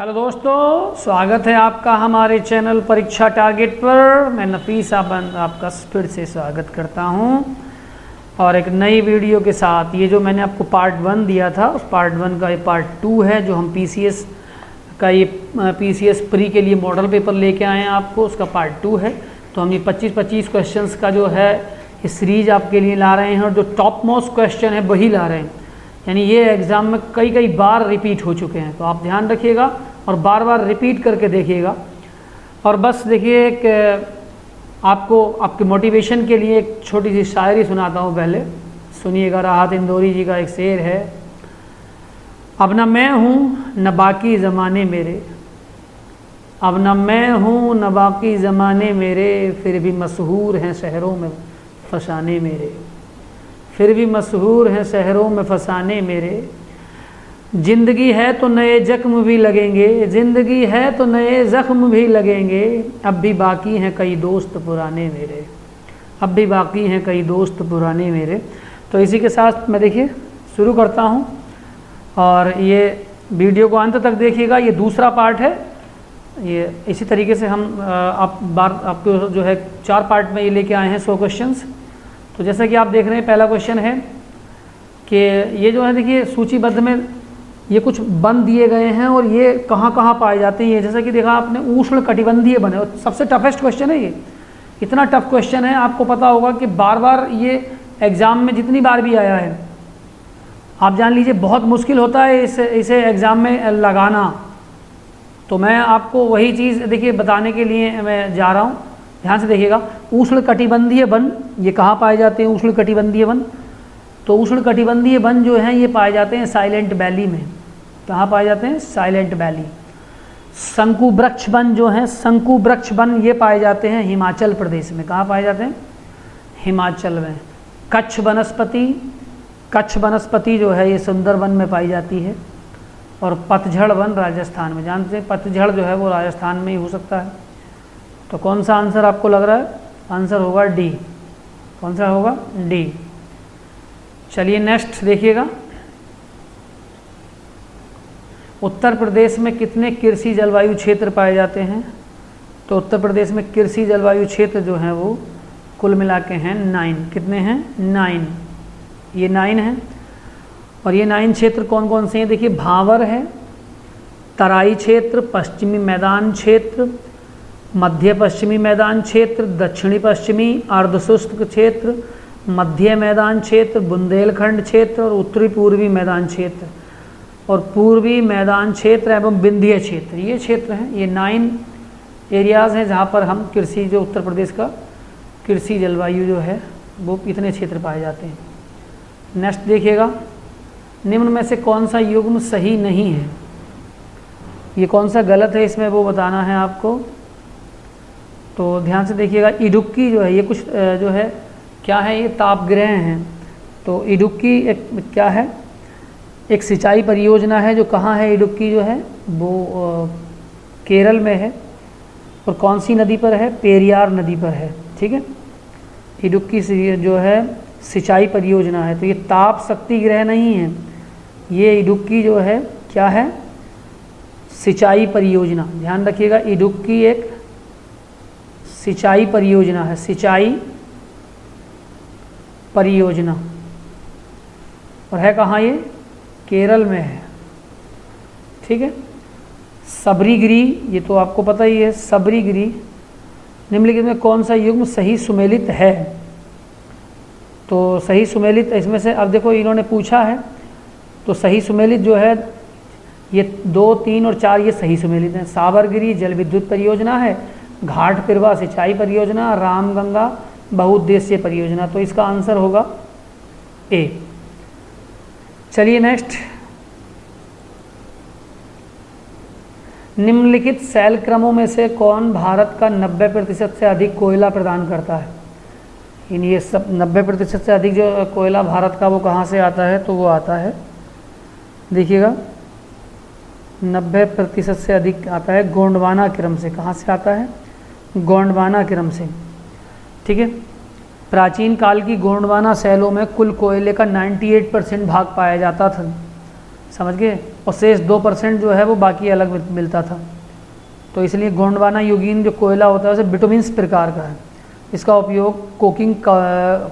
Hello दोस्तों, स्वागत है आपका हमारे चैनल परीक्षा टारगेट पर। मैं नफीस आपका फिर से स्वागत करता हूं और एक नई वीडियो के साथ। ये जो मैंने आपको पार्ट 1 दिया था, उस पार्ट 1 का ये पार्ट 2 है, जो हम पीसीएस का ये पीसीएस प्री के लिए मॉडल पेपर लेके आए हैं आपको, उसका पार्ट 2 है। तो हम ये 25-25 क्वेश्चंस का जो है ये सीरीज आपके लिए ला रहे हैं और जो टॉप मोस्ट क्वेश्चन है वही ला रहे हैं, यानी ये एग्ज़ाम में कई बार रिपीट हो चुके हैं। तो आप ध्यान रखिएगा और बार बार रिपीट करके देखिएगा। और बस देखिए कि आपको आपके मोटिवेशन के लिए एक छोटी सी शायरी सुनाता हूँ, पहले सुनिएगा। राहत इंदौरी जी का एक शेर है। अब न मैं हूँ न बाकी ज़माने मेरे, अब न मैं हूँ न बाकी ज़माने मेरे, फिर भी मशहूर हैं शहरों में फसाने मेरे, फिर भी मशहूर हैं शहरों में फसाने मेरे। ज़िंदगी है तो नए ज़ख्म भी लगेंगे, ज़िंदगी है तो नए ज़ख्म भी लगेंगे, अब भी बाकी हैं कई दोस्त पुराने मेरे, अब भी बाकी हैं कई दोस्त पुराने मेरे। तो इसी के साथ मैं देखिए शुरू करता हूँ और ये वीडियो को अंत तक देखिएगा। ये दूसरा पार्ट है। ये इसी तरीके से हम आपको जो है 4 पार्ट में ये लेके आए हैं 100 क्वेश्चंस। तो जैसा कि आप देख रहे हैं, पहला क्वेश्चन है कि ये जो है देखिए सूचीबद्ध में ये कुछ वन दिए गए हैं और ये कहाँ कहाँ पाए जाते हैं। ये जैसा कि देखा आपने, उष्ण कटिबंधीय वन है और सबसे टफेस्ट क्वेश्चन है ये। इतना टफ क्वेश्चन है, आपको पता होगा कि बार बार ये एग्ज़ाम में जितनी बार भी आया है, आप जान लीजिए बहुत मुश्किल होता है इसे एग्ज़ाम में लगाना। तो मैं आपको वही चीज़ देखिए बताने के लिए मैं जा रहा हूँ। ध्यान से देखिएगा। उष्ण कटिबंधीय वन ये कहाँ पाए जाते हैं? उष्ण कटिबंधीय वन, तो उष्ण कटिबंधीय वन जो हैं ये पाए जाते हैं साइलेंट वैली में। कहाँ पाए जाते हैं? Silent valley. शंकु वृक्ष वन जो हैं, शंकु वृक्ष वन ये पाए जाते हैं हिमाचल प्रदेश में। कहाँ पाए जाते हैं? हिमाचल में। कच्छ वनस्पति, कच्छ वनस्पति जो है ये सुंदरवन में पाई जाती है। और पतझड़ वन राजस्थान में। जानते हैं पतझड़ जो है वो राजस्थान में ही हो सकता है। तो कौन सा आंसर आपको लग रहा है? आंसर होगा डी। कौन सा होगा? डी। चलिए नेक्स्ट देखिएगा। उत्तर प्रदेश में कितने कृषि जलवायु क्षेत्र पाए जाते हैं? तो उत्तर प्रदेश में कृषि जलवायु क्षेत्र जो हैं वो कुल मिला के हैं 9। कितने हैं? 9। ये 9 हैं। और ये 9 क्षेत्र कौन कौन से हैं? देखिए, भावर है, तराई क्षेत्र, पश्चिमी मैदान क्षेत्र, मध्य पश्चिमी मैदान क्षेत्र, दक्षिणी पश्चिमी अर्धशुष्क क्षेत्र, मध्य मैदान क्षेत्र, बुंदेलखंड क्षेत्र और उत्तरी पूर्वी मैदान क्षेत्र और पूर्वी मैदान क्षेत्र एवं विंध्य क्षेत्र। ये क्षेत्र हैं, ये 9 एरियाज़ हैं जहाँ पर हम कृषि, जो उत्तर प्रदेश का कृषि जलवायु जो है वो इतने क्षेत्र पाए जाते हैं। नेक्स्ट देखिएगा। निम्न में से कौन सा युग्म सही नहीं है? ये कौन सा गलत है इसमें वो बताना है आपको। तो ध्यान से देखिएगा। इडुक्की जो है ये कुछ जो है क्या है, ये तापगृह हैं। तो इडुक्की एक क्या है? एक सिंचाई परियोजना है। जो कहाँ है इडुक्की जो है वो केरल में है। और कौन सी नदी पर है? पेरियार नदी पर है। ठीक है। इडुक्की जो है सिंचाई परियोजना है। तो ये ताप शक्ति गृह नहीं है, ये इडुक्की जो है क्या है? सिंचाई परियोजना। ध्यान रखिएगा, इडुक्की एक सिंचाई परियोजना है, सिंचाई परियोजना। और है कहाँ ये? केरल में है। ठीक है। सबरीगिरी, ये तो आपको पता ही है, सबरीगिरी निम्नलिखित में कौन सा युग्म सही सुमेलित है? तो सही सुमेलित इसमें से, अब देखो इन्होंने पूछा है तो सही सुमेलित जो है ये 2, 3 और 4 ये सही सुमेलित हैं। साबरगिरी जल विद्युत परियोजना है, घाट पिरवा सिंचाई परियोजना, रामगंगा बहुउद्देश्य परियोजना। तो इसका आंसर होगा ए। चलिए नेक्स्ट। निम्नलिखित शैल क्रमों में से कौन भारत का 90% से अधिक कोयला प्रदान करता है? इन ये सब 90% से अधिक जो कोयला भारत का वो कहाँ से आता है? तो वो आता है, देखिएगा 90% से अधिक आता है गोंडवाना क्रम से। कहाँ से आता है? गोंडवाना क्रम से। ठीक है। प्राचीन काल की गोंडवाना शैलों में कुल कोयले का 98% भाग पाया जाता था। समझ गए। और शेष 2% जो है वो बाकी अलग मिलता था। तो इसलिए गोंडवाना यूगीन जो कोयला होता है उसे बिटुमिन्स प्रकार का है। इसका उपयोग कोकिंग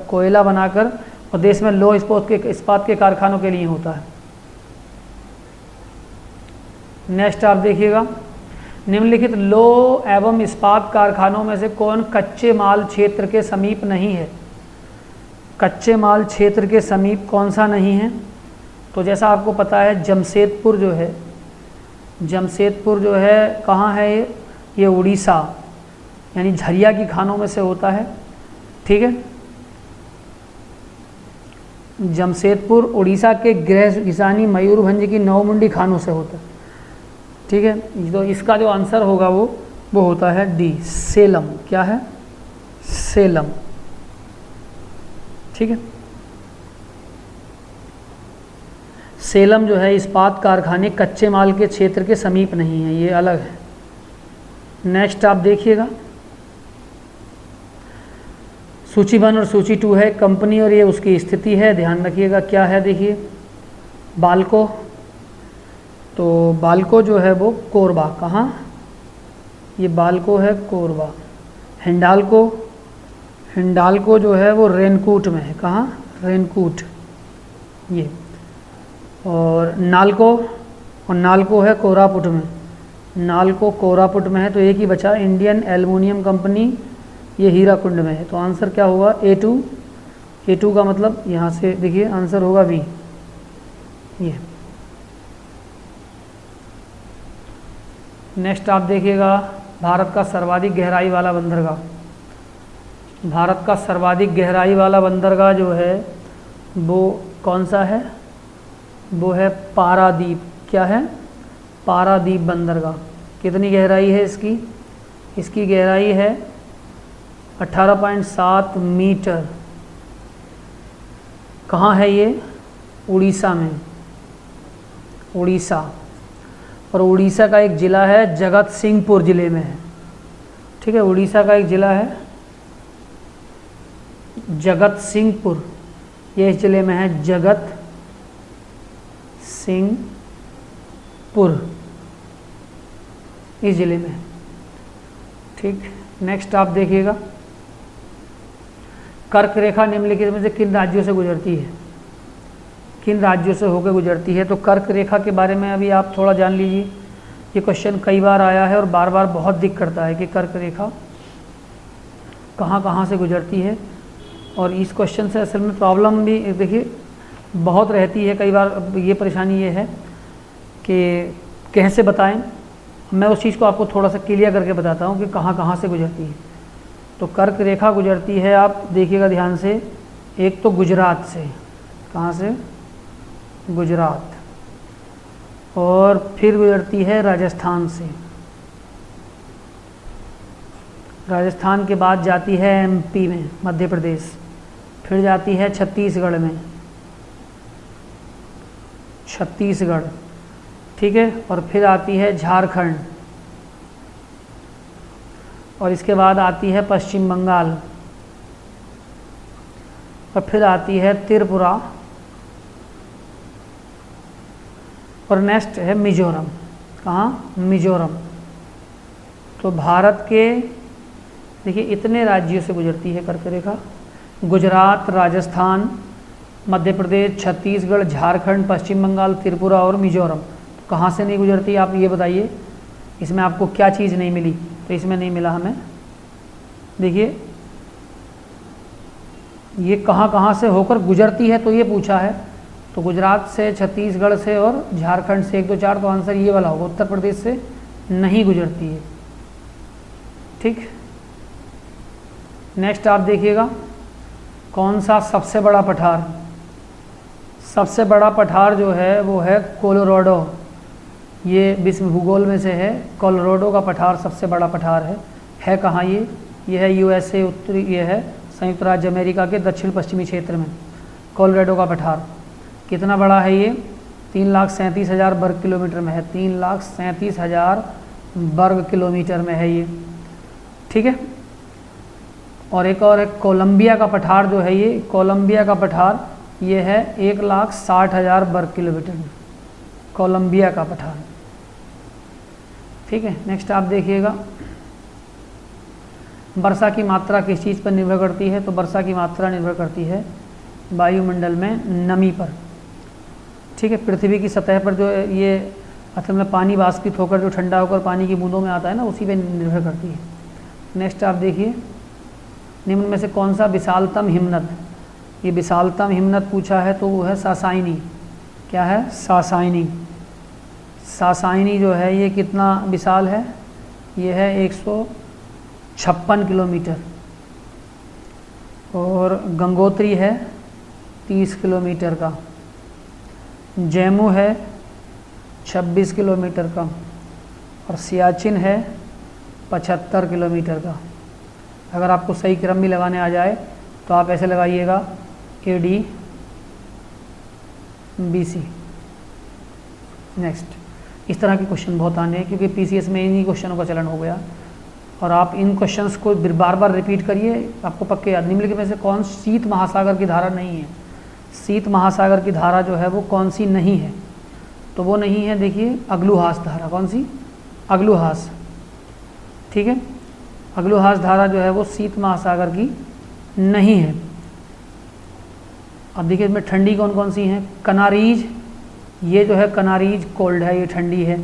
कोयला बनाकर और देश में लो इस्पात के कारखानों के लिए होता है। नेक्स्ट आप देखिएगा, निम्नलिखित लो एवं इस्पात कारखानों में से कौन कच्चे माल क्षेत्र के समीप नहीं है? कच्चे माल क्षेत्र के समीप कौन सा नहीं है? तो जैसा आपको पता है जमशेदपुर जो है, जमशेदपुर जो है कहाँ है ये उड़ीसा यानी झरिया की खानों में से होता है। ठीक है, जमशेदपुर उड़ीसा के गृह किसानी मयूरभंज की नवमुंडी खानों से होता है। ठीक है, तो इसका जो आंसर होगा वो होता है डी, सेलम। क्या है? सेलम। ठीक है, सेलम जो है इस्पात कारखाने कच्चे माल के क्षेत्र के समीप नहीं है, ये अलग है। नेक्स्ट आप देखिएगा, सूची 1 और सूची 2 है कंपनी और ये उसकी स्थिति है, ध्यान रखिएगा क्या है। देखिए बाल्को, तो बाल्को जो है वो कोरबा, कहाँ? ये बाल्को है कोरबा। हिंडाल्को, हिंडाल्को जो है वो रेनकूट में है, कहाँ? रेनकूट ये। और नाल्को, और नाल्को है कोरापुट में, नाल्को कोरापुट में है। तो एक ही बचा इंडियन एल्युमिनियम कंपनी, ये हीराकुंड में है। तो आंसर क्या होगा? A2। A2 का मतलब यहाँ से देखिए आंसर होगा B। ये नेक्स्ट आप देखिएगा, भारत का सर्वाधिक गहराई वाला बंदरगाह। भारत का सर्वाधिक गहराई वाला बंदरगाह जो है वो कौन सा है? वो है पारादीप। क्या है? पारादीप बंदरगाह। कितनी गहराई है इसकी? इसकी गहराई है 18.7 मीटर। कहाँ है ये? उड़ीसा में, उड़ीसा। और उड़ीसा का एक ज़िला है जगत सिंहपुर ज़िले में है। ठीक है, उड़ीसा का एक ज़िला है जगत सिंहपुर, ये इस ज़िले में है, जगत सिंहपुर इस ज़िले में। ठीक, नेक्स्ट आप देखिएगा, कर्क रेखा निम्नलिखित में से किन राज्यों से गुजरती है? किन राज्यों से होकर गुजरती है? तो कर्क रेखा के बारे में अभी आप थोड़ा जान लीजिए। ये क्वेश्चन कई बार आया है और बार बार बहुत दिक्कत करता है कि कर्क रेखा कहाँ कहाँ से गुजरती है। और इस क्वेश्चन से असल में प्रॉब्लम भी देखिए बहुत रहती है। कई बार ये परेशानी ये है कि कैसे बताएं। मैं उस चीज़ को आपको थोड़ा सा क्लियर करके बताता हूँ कि कहाँ कहाँ से गुजरती है। तो कर्क रेखा गुजरती है, आप देखिएगा ध्यान से, एक तो गुजरात से, कहाँ से? गुजरात। और फिर गुजरती है राजस्थान से, राजस्थान के बाद जाती है MP में, मध्य प्रदेश, फिर जाती है छत्तीसगढ़ में, छत्तीसगढ़। ठीक है, और फिर आती है झारखंड, और इसके बाद आती है पश्चिम बंगाल, और फिर आती है त्रिपुरा, और नेक्स्ट है मिजोरम। कहाँ? मिजोरम। तो भारत के देखिए इतने राज्यों से गुजरती है कर्क रेखा, गुजरात, राजस्थान, मध्य प्रदेश, छत्तीसगढ़, झारखंड, पश्चिम बंगाल, त्रिपुरा और मिजोरम। तो कहाँ से नहीं गुजरती आप ये बताइए? इसमें आपको क्या चीज़ नहीं मिली? तो इसमें नहीं मिला हमें, देखिए ये कहाँ कहाँ से होकर गुजरती है तो ये पूछा है। तो गुजरात से, छत्तीसगढ़ से और झारखंड से, 1 2 4, तो आंसर ये वाला होगा, उत्तर प्रदेश से नहीं गुजरती है। ठीक, नेक्स्ट आप देखिएगा, कौन सा सबसे बड़ा पठार? सबसे बड़ा पठार जो है वो है कोलोराडो। ये विश्व भूगोल में से है, कोलोराडो का पठार सबसे बड़ा पठार है कहाँ ये? ये है USA उत्तरी, ये है संयुक्त राज्य अमेरिका के दक्षिण पश्चिमी क्षेत्र में कोलोराडो का पठार। कितना बड़ा है ये? 3,37,000 वर्ग किलोमीटर में है, 3,37,000 वर्ग किलोमीटर में है ये। ठीक है, और एक और है कोलंबिया का पठार जो है, ये कोलंबिया का पठार ये है 1,60,000 वर्ग किलोमीटर में। कोलंबिया का पठान। ठीक है, नेक्स्ट आप देखिएगा, वर्षा की मात्रा किस चीज़ पर निर्भर करती है? तो वर्षा की मात्रा निर्भर करती है वायुमंडल में नमी पर। ठीक है, पृथ्वी की सतह पर जो ये असल में पानी वाष्पित होकर जो ठंडा होकर पानी की बूंदों में आता है ना, उसी पे निर्भर करती है। नेक्स्ट आप देखिए, निम्न में से कौन सा विशालतम हिमनद? ये विशालतम हिमनद पूछा है तो वो है सासाइनी। क्या है? सासाइनी। सासाइनी जो है ये कितना विशाल है? ये है 156 किलोमीटर। और गंगोत्री है 30 किलोमीटर का। जैमू है 26 किलोमीटर का। और सियाचिन है 75 किलोमीटर का। अगर आपको सही क्रम भी लगाने आ जाए तो आप ऐसे लगाइएगा AD BC। नेक्स्ट, इस तरह के क्वेश्चन बहुत आने हैं क्योंकि PCS में इन्हीं क्वेश्चनों का चलन हो गया, और आप इन क्वेश्चंस को बार बार रिपीट करिए, आपको पक्के याद। निम्नलिखित में से कौन शीत महासागर की धारा नहीं है? शीत महासागर की धारा जो है वो कौन सी नहीं है? तो वो नहीं है, देखिए, अग्लुहास धारा। कौन सी? अग्लुहास। ठीक है, अग्लुहास धारा जो है वो शीत महासागर की नहीं है। अब देखिए इसमें ठंडी कौन कौन सी हैं? कनारीज, ये जो है कनारीज कोल्ड है, ये ठंडी है।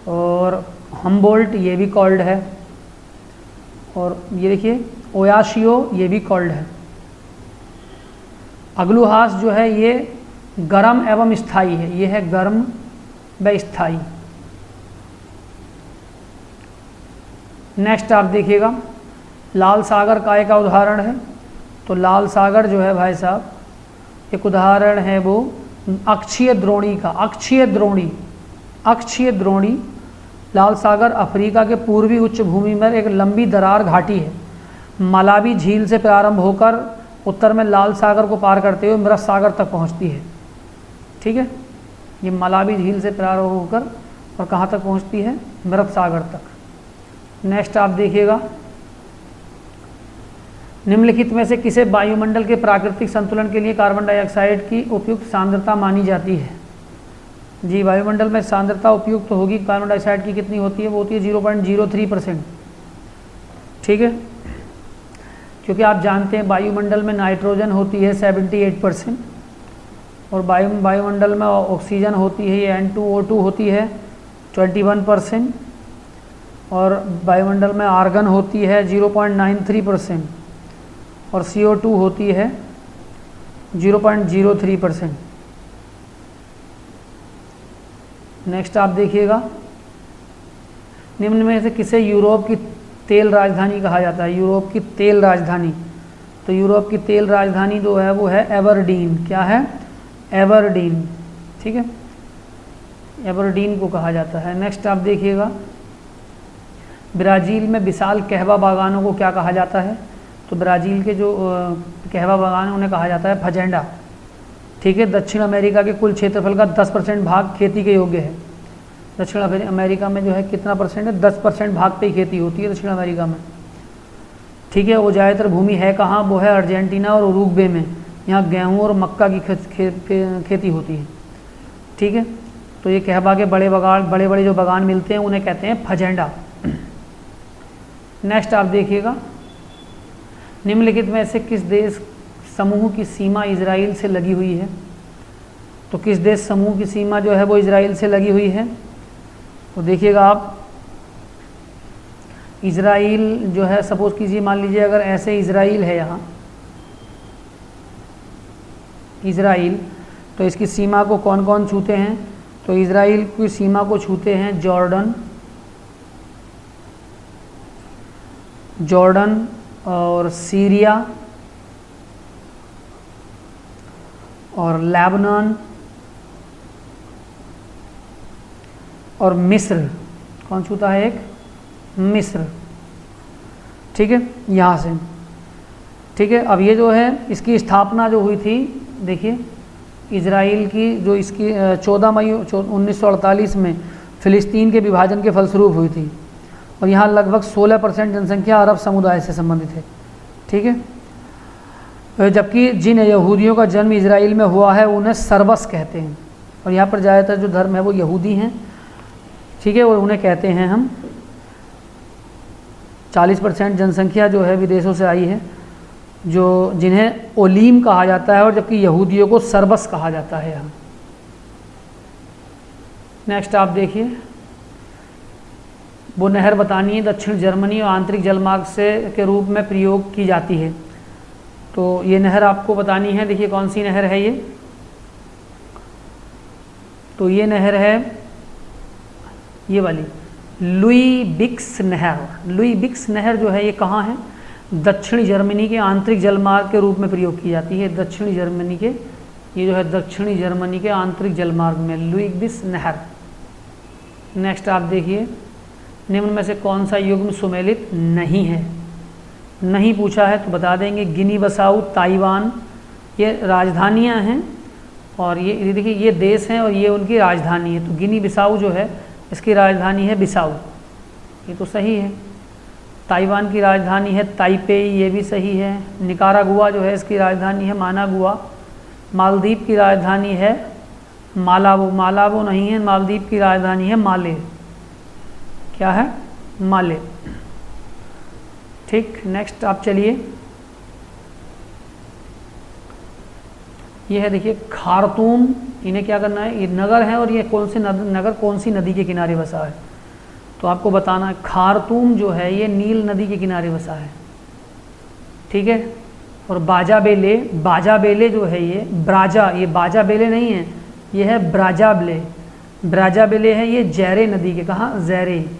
और हम्बोल्ट, ये भी कोल्ड है। और ये देखिए ओयाशियो, ये भी कोल्ड है। अग्लुहास जो है ये गर्म एवं स्थायी है, ये है गर्म व स्थायी। नेक्स्ट आप देखिएगा, लाल सागर काय का उदाहरण है? तो लाल सागर जो है भाई साहब एक उदाहरण है वो अक्षीय द्रोणी का। अक्षीय द्रोणी, अक्षीय द्रोणी लाल सागर अफ्रीका के पूर्वी उच्च भूमि में एक लंबी दरार घाटी है। मलावी झील से प्रारंभ होकर उत्तर में लाल सागर को पार करते हुए मृत सागर तक पहुंचती है। ठीक है, ये मलावी झील से प्रारंभ होकर और कहाँ तक पहुंचती है? मृत सागर तक। नेक्स्ट आप देखिएगा, निम्नलिखित में से किसे वायुमंडल के प्राकृतिक संतुलन के लिए कार्बन डाइऑक्साइड की उपयुक्त सांद्रता मानी जाती है? जी, वायुमंडल में सांद्रता उपयुक्त तो होगी कार्बन डाइऑक्साइड की कितनी होती है? वो होती है 0.03%। ठीक है, क्योंकि आप जानते हैं वायुमंडल में नाइट्रोजन होती है 78% और वायुमंडल में ऑक्सीजन होती है, ये N2O2 होती है 21%, और वायुमंडल में आर्गन होती है 0.93% और CO2 होती है 0.03%। नेक्स्ट आप देखिएगा, निम्न में से किसे यूरोप की तेल राजधानी कहा जाता है? यूरोप की तेल राजधानी, तो यूरोप की तेल राजधानी जो है वो है एबरडीन। क्या है? एबरडीन। ठीक है, एबरडीन को कहा जाता है। नेक्स्ट आप देखिएगा, ब्राज़ील में विशाल कहवा बागानों को क्या कहा जाता है? तो ब्राज़ील के जो कहवा बागान है उन्हें कहा जाता है फजेंडा। ठीक है, दक्षिण अमेरिका के कुल क्षेत्रफल का 10% भाग खेती के योग्य है। दक्षिण अमेरिका में जो है कितना परसेंट है? 10% भाग पे ही खेती होती है दक्षिण अमेरिका में। ठीक है, वो ज़्यादातर भूमि है कहाँ? वो है अर्जेंटीना और उरुग्वे में। यहाँ गेहूँ और मक्का की खेती होती है। ठीक है, तो ये कहवा के बड़े बड़े जो बागान मिलते हैं उन्हें कहते हैं फजेंडा। नेक्स्ट आप देखिएगा, निम्नलिखित में से किस देश समूह की सीमा इजराइल से लगी हुई है? तो किस देश समूह की सीमा जो है वो इजराइल से लगी हुई है? तो देखिएगा आप, इजराइल जो है, सपोज कीजिए, मान लीजिए अगर ऐसे इजराइल है यहाँ इजराइल, तो इसकी सीमा को कौन कौन छूते हैं? तो इजराइल की सीमा को छूते हैं जॉर्डन और सीरिया और लेबनान और मिस्र। कौन छूता है? एक मिस्र। ठीक है, यहाँ से। ठीक है, अब ये जो है इसकी स्थापना जो हुई थी, देखिए इजराइल की जो इसकी 14 मई 1948 में फ़िलिस्तीन के विभाजन के फलस्वरूप हुई थी, और यहाँ लगभग 16% जनसंख्या अरब समुदाय से संबंधित है। ठीक है, जबकि जिन यहूदियों का जन्म इजराइल में हुआ है उन्हें सरबस कहते हैं। और यहाँ पर ज़्यादातर जो धर्म है वो यहूदी हैं, ठीक है। और उन्हें कहते हैं हम 40% जनसंख्या जो है विदेशों से आई है, जो जिन्हें ओलीम कहा जाता है, और जबकि यहूदियों को सरबस कहा जाता है यहाँ। नेक्स्ट आप देखिए, वो नहर बतानी है दक्षिण जर्मनी और आंतरिक जलमार्ग से के रूप में प्रयोग की जाती है। तो ये नहर आपको बतानी है। देखिए कौन सी नहर है ये, तो ये नहर है ये वाली लुई बिक्स नहर। लुई बिक्स नहर जो है ये कहाँ है, दक्षिणी जर्मनी के आंतरिक जलमार्ग के रूप में प्रयोग की जाती है। दक्षिणी जर्मनी के, ये जो है दक्षिणी जर्मनी के आंतरिक जलमार्ग में लुई बिक्स नहर। नेक्स्ट आप देखिए, निम्न में से कौन सा युग्म सुमेलित नहीं है। नहीं पूछा है तो बता देंगे, गिनी बसाऊ, ताइवान, ये राजधानियां हैं, और ये देखिए ये देश हैं और ये उनकी राजधानी है। तो गिनी बिसाऊ जो है इसकी राजधानी है बिसाऊ, ये तो सही है। ताइवान की राजधानी है ताइपेई, ये भी सही है। निकारागुआ जो है इसकी राजधानी है मानागुआ। मालदीव की राजधानी है मालावो, मालावो नहीं है, मालदीव की राजधानी है माले। क्या है, माले। ठीक, नेक्स्ट आप चलिए, ये है देखिए खार्तूम। इन्हें क्या करना है, ये नगर है और ये कौन से नगर कौन सी नदी के किनारे बसा है, तो आपको बताना है। खार्तूम जो है ये नील नदी के किनारे बसा है, ठीक है। और बाजाबेले, बाजाबेले जो है ये ब्राजा, ये बाजाबेले नहीं है, ये है ब्राजाबले। ब्राजाबेले है ये जैरे नदी के, कहाँ, जैरे।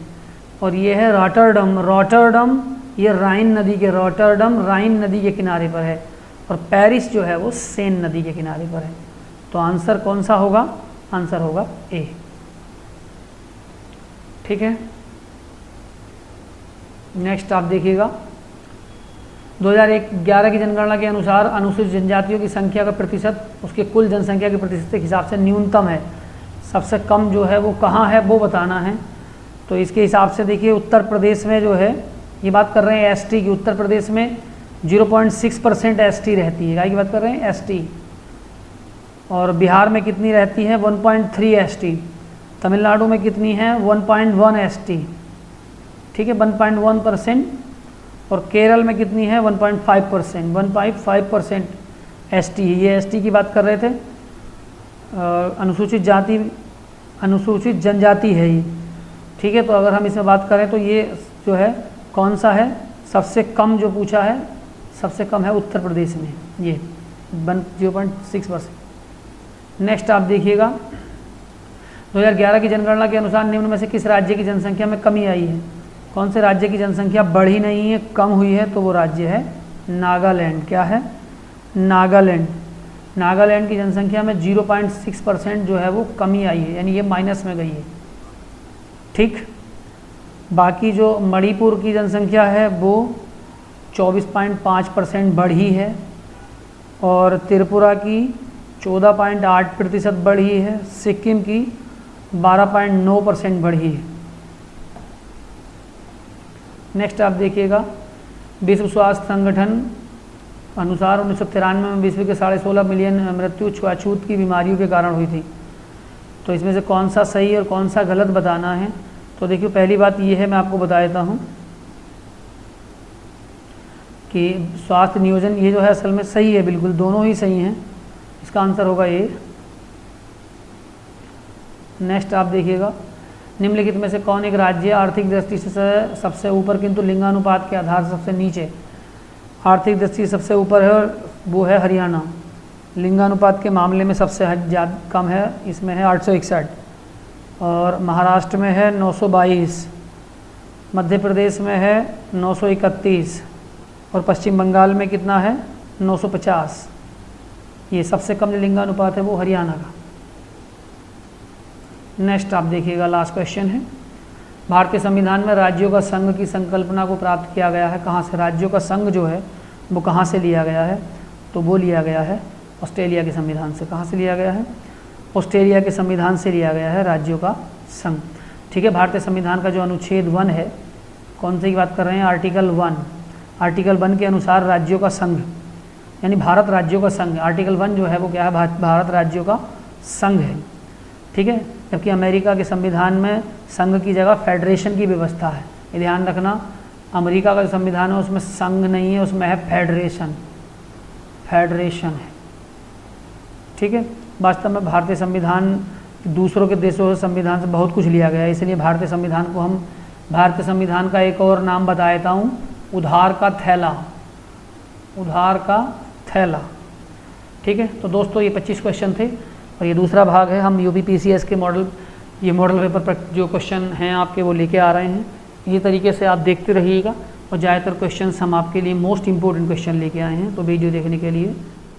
और ये है रॉटरडम, रॉटरडम ये राइन नदी के, रॉटरडम राइन नदी के किनारे पर है। और पेरिस जो है वो सेन नदी के किनारे पर है। तो आंसर कौन सा होगा, आंसर होगा ए, ठीक है। नेक्स्ट आप देखिएगा, 2011 की जनगणना के अनुसार अनुसूचित जनजातियों की संख्या का प्रतिशत उसके कुल जनसंख्या के प्रतिशत के हिसाब से न्यूनतम है। सबसे कम जो है वो कहाँ है वो बताना है। तो इसके हिसाब से देखिए उत्तर प्रदेश में जो है, ये बात कर रहे हैं एसटी की, उत्तर प्रदेश में 0.6% एसटी रहती है। क्या की बात कर रहे हैं, एसटी। और बिहार में कितनी रहती है, 1.3 एसटी। तमिलनाडु में कितनी है, 1.1 एसटी, ठीक है, 1.1%। और केरल में कितनी है, 1.5%, 1.5% एसटी। ये एसटी की बात कर रहे थे। अनुसूचित जाति, अनुसूचित जनजाति है ये, ठीक है। तो अगर हम इसमें बात करें तो ये जो है कौन सा है, सबसे कम जो पूछा है, सबसे कम है उत्तर प्रदेश में, ये 0.6%। नेक्स्ट आप देखिएगा, 2011 की जनगणना के अनुसार निम्न में से किस राज्य की जनसंख्या में कमी आई है। कौन से राज्य की जनसंख्या बढ़ी नहीं है, कम हुई है, तो वो राज्य है नागालैंड। क्या है, नागालैंड। नागालैंड की जनसंख्या में 0.6% जो है वो कमी आई है, यानी ये माइनस में गई है, ठीक। बाकी जो मणिपुर की जनसंख्या है वो 24.5% बढ़ी है, और त्रिपुरा की 14.8% बढ़ी है, सिक्किम की 12.9% बढ़ी है। नेक्स्ट आप देखिएगा, विश्व स्वास्थ्य संगठन अनुसार 1993 में विश्व के 16.5 मिलियन मृत्यु छुआछूत की बीमारियों के कारण हुई थी। तो इसमें से कौन सा सही और कौन सा गलत बताना है। तो देखिए पहली बात ये है, मैं आपको बता देता हूँ कि स्वास्थ्य नियोजन ये जो है असल में सही है, बिल्कुल दोनों ही सही हैं। इसका आंसर होगा ए। नेक्स्ट आप देखिएगा, निम्नलिखित में से कौन एक राज्य आर्थिक दृष्टि से सबसे ऊपर किंतु लिंगानुपात के आधार से सबसे नीचे। आर्थिक दृष्टि सबसे ऊपर है और वो है हरियाणा। लिंगानुपात के मामले में सबसे ज़्यादा कम है, इसमें है 861, और महाराष्ट्र में है 922, मध्य प्रदेश में है 931, और पश्चिम बंगाल में कितना है 950। ये सबसे कम लिंगानुपात है वो हरियाणा का। नेक्स्ट आप देखिएगा, लास्ट क्वेश्चन है, भारतीय संविधान में राज्यों का संघ की संकल्पना को प्राप्त किया गया है कहाँ से। राज्यों का संघ जो है वो कहाँ से लिया गया है, तो वो लिया गया है ऑस्ट्रेलिया के संविधान से। कहाँ से लिया गया है, ऑस्ट्रेलिया के संविधान से लिया गया है राज्यों का संघ, ठीक है। भारतीय संविधान का जो अनुच्छेद 1 है, कौन से की बात कर रहे हैं, आर्टिकल 1। आर्टिकल 1 के अनुसार राज्यों का संघ यानी भारत राज्यों का संघ। आर्टिकल 1 जो है वो क्या है, भारत राज्यों का संघ है। ठीक है, जबकि अमेरिका के संविधान में संघ की जगह फेडरेशन की व्यवस्था है। ये ध्यान रखना, अमेरिका का जो संविधान है उसमें संघ नहीं है, उसमें है फेडरेशन, फेडरेशन है। ठीक है, वास्तव में भारतीय संविधान दूसरों के देशों के संविधान से बहुत कुछ लिया गया है, इसलिए भारतीय संविधान को हम, भारतीय संविधान का एक और नाम बता देता हूँ, उधार का थैला, उधार का थैला। ठीक है, तो दोस्तों ये 25 क्वेश्चन थे और ये दूसरा भाग है। हम यूपीपीसीएस के मॉडल, ये मॉडल पेपर पर जो क्वेश्चन हैं आपके वो लेके आ रहे हैं। ये तरीके से आप देखते रहिएगा और ज़्यादातर क्वेश्चंस हम आपके लिए मोस्ट इंपॉर्टेंट क्वेश्चन लेके आए हैं। तो वीडियो देखने के लिए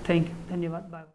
थैंक यू, धन्यवाद, बाय।